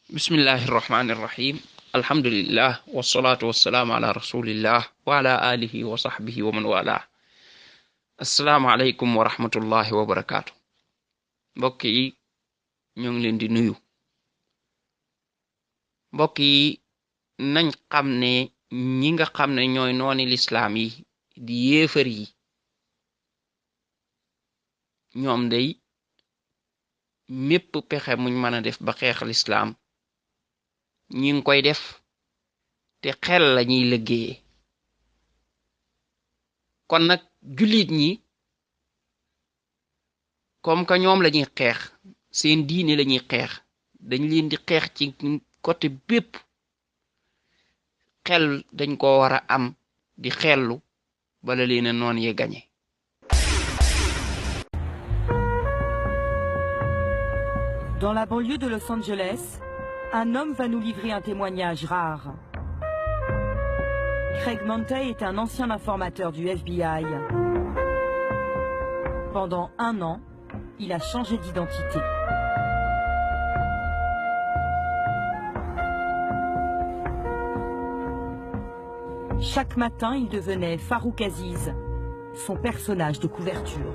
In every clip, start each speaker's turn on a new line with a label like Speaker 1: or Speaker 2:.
Speaker 1: bismillahi irrahmani irrahim alhamdulillah wasalaatu wasalaamu ala rasulillah wa ala alihi wa sahbihi wa man wala assalaamu aleykum wa rahmatullahi wa barakaatu. mbokk yi ñoo ngi leen di nuyu. mbokk yi nañ xam ne ñi nga xam ne ñooy nooni lislaam yi di yéefar yi ñoom day mépp pexe muñ mën a def ba xeex lislaam ñi ngi koy def te xel lañuy liggéeye. kon nag jullit ñi comme que ñoom lañuy xeex seen diine lañuy xeex dañ leen di xeex ci côté bépp. xel dañ ko war a am di xellu bala leen a noon ye gañe.
Speaker 2: Dans la banlieue de Los Angeles, un homme va nous livrer un témoignage rare. Craig Montey est un ancien informateur du FBI. Pendant 1 an, il a changé d'identité. Chaque matin, il devenait Farouk Aziz, son personnage de couverture.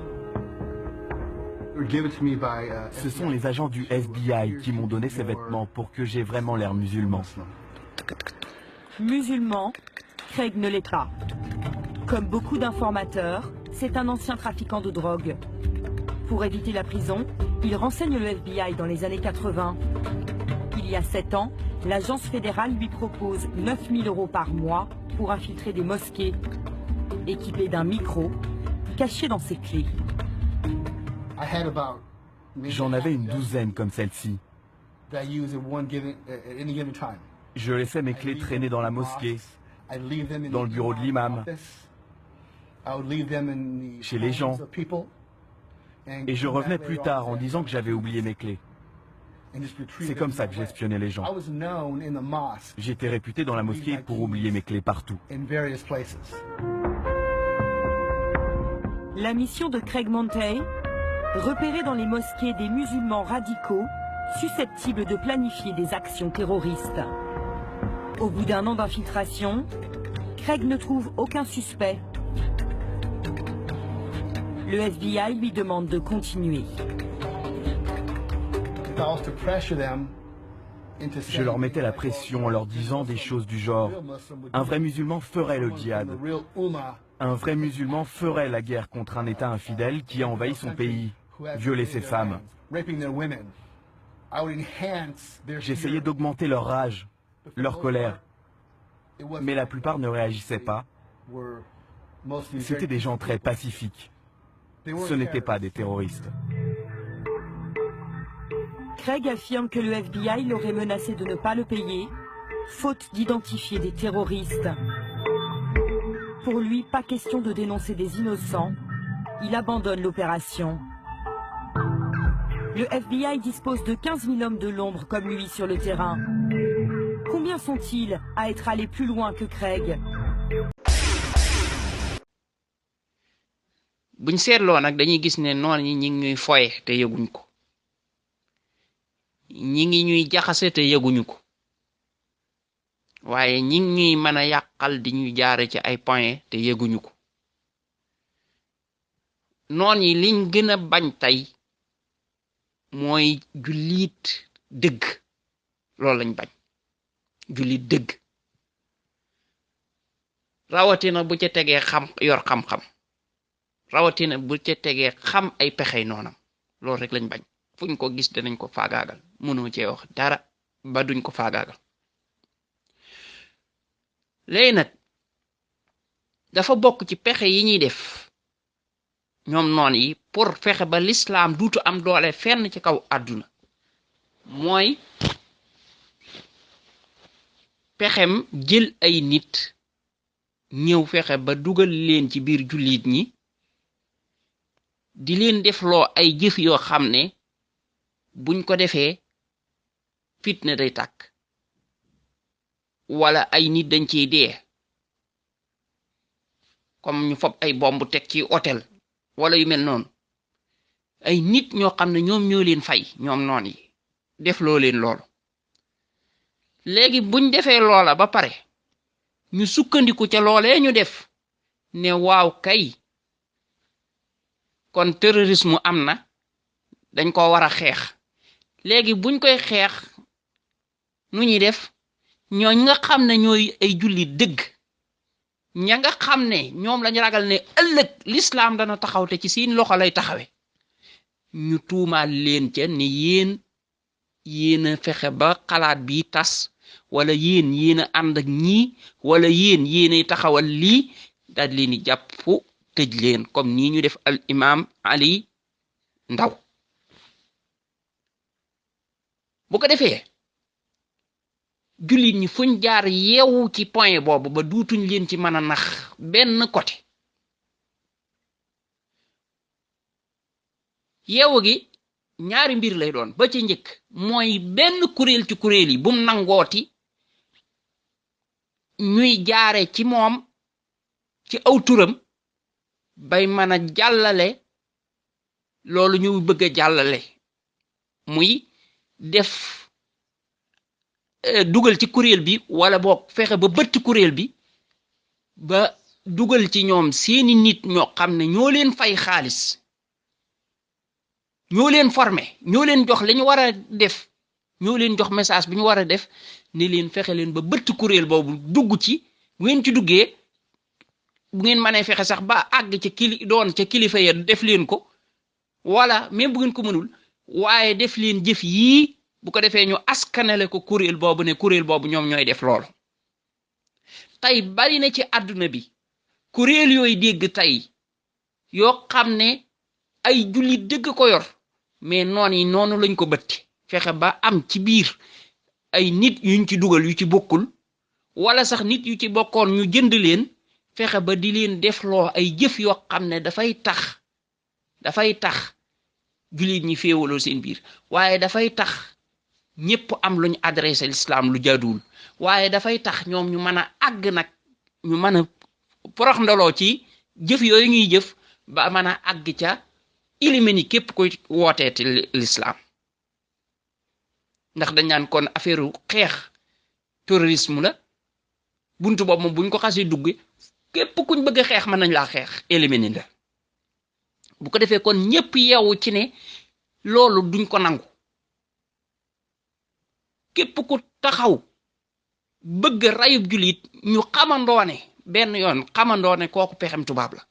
Speaker 3: Ce sont les agents du FBI qui m'ont donné ces vêtements pour que j'aie vraiment l'air musulman.
Speaker 2: Musulman, Craig ne l'est pas. Comme beaucoup d'informateurs, c'est un ancien trafiquant de drogue. Pour éviter la prison, il renseigne le FBI dans les années 80. Il y a 7 ans, l'agence fédérale lui propose 9 000 € par mois pour infiltrer des mosquées, équipé d'un micro caché dans ses clés.
Speaker 3: J'en avais une douzaine comme celle-ci. Je laissais mes clés traîner dans la mosquée, dans le bureau de l'imam, chez les gens. Et je revenais plus tard en disant que j'avais oublié mes clés. C'est comme ça que j'espionnais les gens. J'étais réputé dans la mosquée pour oublier mes clés partout.
Speaker 2: La mission de Craig Montey, repérer dans les mosquées des musulmans radicaux susceptibles de planifier des actions terroristes. Au bout d'1 an d'infiltration, Craig ne trouve aucun suspect. Le FBI lui demande de continuer.
Speaker 3: Je leur mettais la pression en leur disant des choses du genre « Un vrai musulman ferait le djihad. Un vrai musulman ferait la guerre contre un État infidèle qui a envahi son pays, violé ses femmes. » J'essayais d'augmenter leur rage, leur colère. Mais la plupart ne réagissaient pas. C'étaient des gens très pacifiques. Ce n'étaient pas des terroristes.
Speaker 2: Craig affirme que le FBI l'aurait menacé de ne pas le payer, faute d'identifier des terroristes. Pour lui, pas question de dénoncer des innocents. Il abandonne l'opération. Le FBI dispose de 15 000 hommes de l'ombre comme lui sur le terrain. Combien sont-ils à être allés plus loin que Craig?
Speaker 1: buñ seetloo nag dañuy gis ne noon ñi ngi ñuy foye te yëguñ ko. ñi ngi ñuy jaxase te yëguñu ko. waaye ñi ngi ñuy mën a yàqal di ñuy jaare ci ay point te yëguñu ko. noon yi liñ gën a bañ tey mooy jullit dëgg. loolu lañ bañ. jullit dëgg. rawatina bu ca tegee yor xam-xam. rawatina bu ca tegee xam ay pexey noonam. loolu rek lañ bañ. fuñ ko gis danañ ko faagaagal. mënoo cee wax dara ba duñ ko faagaagal. léegi nag dafa bokk ci pexe yi ñuy def ñoom noon yi pour fexe ba lislaam duutu am doole fenn ci kaw àdduna mooy pexem jël ay nit ñëw fexe ba dugal leen ci biir jullit ñi di leen defloo ay jëf yoo xam ne buñ ko defee fitna day tàkk wala ay nit dañ ciy dee comme ñu fob ay bomb teg ci hôtel wala yu mel noonu ay nit ñoo xam ne ñoom ñoo leen fay ñoom noon yi def loo leen loolu léegi buñ defee loola ba pare ñu sukkandiku ca loolee ñu def ne waaw kay kon terrorisme am na dañ ko war a xeex léegi buñ koy xeex nu ñuy def ñooñ nga xam ne ñooy ay jullit dëgg ña nga xam ne ñoom lañu ragal ne ëllëg l'islam dana taxaw te ci seen loxo lay taxawe ñu tuumaal leen ca ne yéen a fexe ba xalaat bi tas wala yéen a ànd ak ñii wala yéenay taxawal lii daal leen di jàpp tëj leen comme nii ñu def al imam Ali Ndaw bu ko defee jullit ñi fuñ jaar yeewu ci point boobu ba duutuñ leen ci mën a nax benn côté yeewu gi ñaari mbir lay doon ba ci njëkk mooy benn kuréel ci kuréel yi bum nangooti ñuy jaare ci moom ci aw turam bay mën a jàllale loolu ñu bëgg a jàllale muy def dugal ci kuréel bi wala boog fexe ba bëtt kuréel bi ba dugal ci ñoom seeni nit ñoo xam ne ñoo leen fay xaalis ñoo leen formé ñoo leen jox li ñu war a def ñoo leen jox message bi ñu war a def ni leen fexe leen ba bëtt kuréel boobu dugg ci bu ngeen ci duggee bu ngeen mënee fexe sax ba àgg ca doon ca kilifa ya def leen ko wala même bu ngeen ko mënul waaye def leen jëf yii bu ko defee ñu askanale ko kuréel boobu ne kuréel boobu ñoom ñooy def loolu tey bari na ci àdduna bi kuréel yooyu dégg tey yoo xam ne ay jullit dëgg ko yor mais noon yi noonu lañ ko bëtte fexe ba am ci biir ay nit yuñ ci dugal yu ci bokkul wala sax nit yu ci bokkoon ñu jënd leen fexe ba di leen defloo ay jëf yoo xam ne dafay tax jullit ñi féewaloo seen biir waaye dafay tax ñépp am luñ adressé l'islam lu jaaduwul waaye dafay tax ñoom ñu mën a àgg nag ñu mën a porox ndoloo ci jëf yooyu ñuy jëf ba mën a àgg ca éliminer képp koy wooteeti l'islam ndax dañ naan kon affaire xeex terrorisme la buntu boobu moom buñ ko xasee dugg képp kuñ bëgg a xeex mën nañ laa xeex éliminer la bu ko defee kon ñépp yeewu ci ne loolu duñ ko nangu képp ku taxaw bëgg rayub julit ñu xamandoone benn yoon xamandoone kooku pexem tubaab la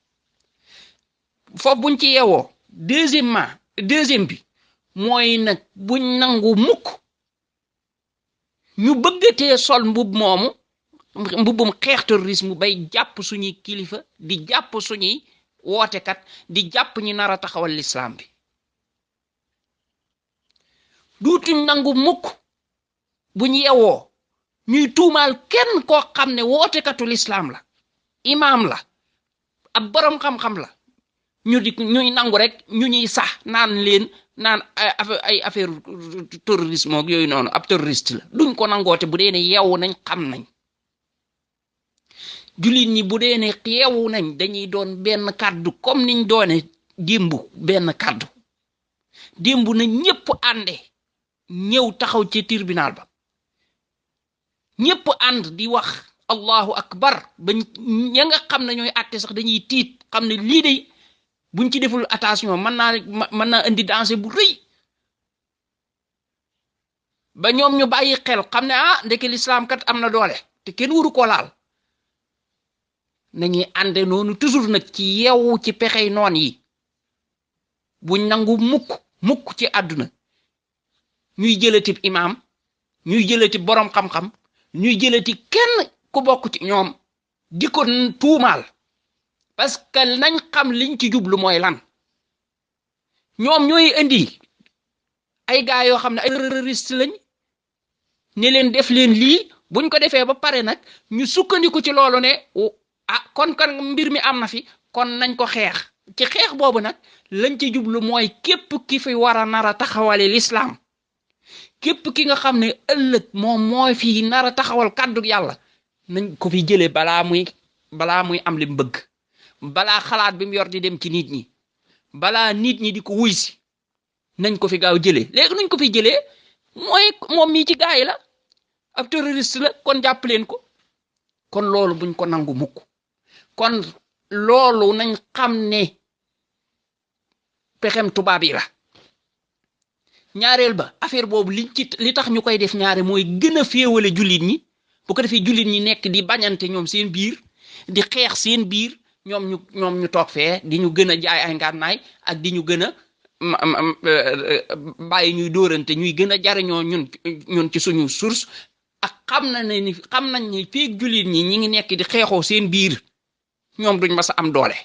Speaker 1: foofu buñ ci yeewoo deuxième bi mooy nag buñ nangu mukk ñu bëggatee sol mbubbum xeex terrorisme bay jàpp suñuy kilifa di jàpp suñuy wootekat di jàpp ñi nar a taxawal l'islam bi duutuñ nangu mukk buñ yewoo ñuy tuumaal kenn koo xam ne wootekatu l'islam la imaam la ab boroom xam-xam la ñuy nangu rek ñu ñuy sax naan ay affaire terrorisme ak yooyu noonu ab terroriste la duñ ko nangoote bu dee ne yeewu nañ xam nañ jullit ñi bu dee ne yeewu nañ dañuy doon benn kàddu comme niñ doone démb benn kàddu démb na ñépp ànde ñëw taxaw ci tribunal ba ñépp ànd di wax allahu akbar ba ña nga xam ne ñooy àtte sax dañuy tiit xam ne lii de buñ ci deful attention mën naa indi danger bu rëy ba ñoom ñu bàyyi xel xam ne ndeke l'islam kat am na doole te kenn waru ko laal nañuy ànde noonu toujours nag ci yeewu ci pexey noon yi buñ nangu mukk ci àdduna ñuy jëlati imaam ñuy jëlati boroom xam-xam ñuy jëlati kenn ku bokk ci ñoom di ko tuumaal parce que nañ xam liñ ci jublu mooy lan ñoom ñooy indi ay gaa yoo xam ne ay terroriste lañ ne leen def leen lii buñ ko defee ba pare nag ñu sukkandiku ci loolu ne kon mbir mi am na fi kon nañ ko xeex ci xeex boobu nag lañ ci jublu mooy képp ki fi war a nar a taxawale l'islam képp ki nga xam ne ëllëg moom mooy fi nar a taxawal kàddu yàlla nañ ko fi jëlee balaa muy am li mu bëgg balaa xalaat bi mu yor di dem ci nit ñi balaa nit ñi di ko wuy si nañ ko fi gaaw jëlee léegi nuñ ko fi jëlee mooy moom mii ci gaay la ab terroriste la kon jàpp leen ko kon loolu buñ ko nangu mukk kon loolu nañ xam ne pexem tubaab yi la ñaareel ba affaire boobu li tax ñu koy def ñaare mooy gën a féewale jullit ñi bu ko defee jullit ñi nekk di bañante ñoom seen biir di xeex seen biir ñoom ñu toog fee di ñu gën a jaay ay ngànnaay ak di ñu gën a bàyyi ñuy dóorante ñuy gën a jariñoo ñun ci suñu source ak xam nañ ni feeg jullit ñi ñi ngi nekk di xeexoo seen biir ñoom duñ mas a am doole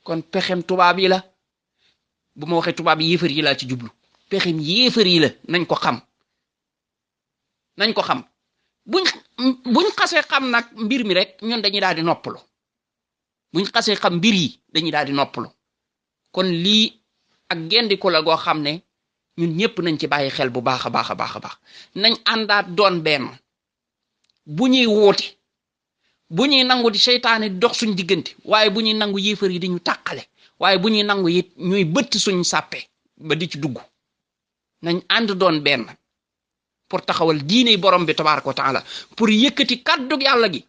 Speaker 1: kon pexem tubaab yi la bu ma waxee tubaab yi yéefar yi laa ci jublu pexem yéefar yi la nañ ko xam buñ xasee xam nag mbir mi rek ñun dañuy daal di noppalu buñ xasee xam mbir yi dañuy daal di noppalu kon lii ak gendiku la goo xam ne ñun ñëpp nañ ci bàyyi xel bu baax a baax a baax a baax nañ àndaat doon benn bu ñuy woote bu ñuy nangu di seytaane dox suñ diggante waaye bu ñuy nangu yéefar yi di ñu tàqale waaye bu ñuy nangu it ñuy bëtt suñ sàppe ba di ci dugg nañ ànd doon benn pour taxawal diine borom bi tabaaraka wa taala pour yëkkati kàddug yàlla gi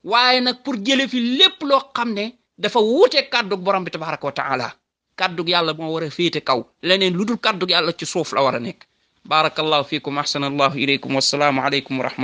Speaker 1: waaye nag pour jële fi lépp loo xam ne dafa wuute kàddug borom bi tabaaraka wa taala kàddug yàlla moo war a féete kaw leneen lu dul kàddug yàlla ci suuf la war a nekk barakallahu fiikum ahsanallahu ilaykum wassalaamu aleykum wa rahmatullahi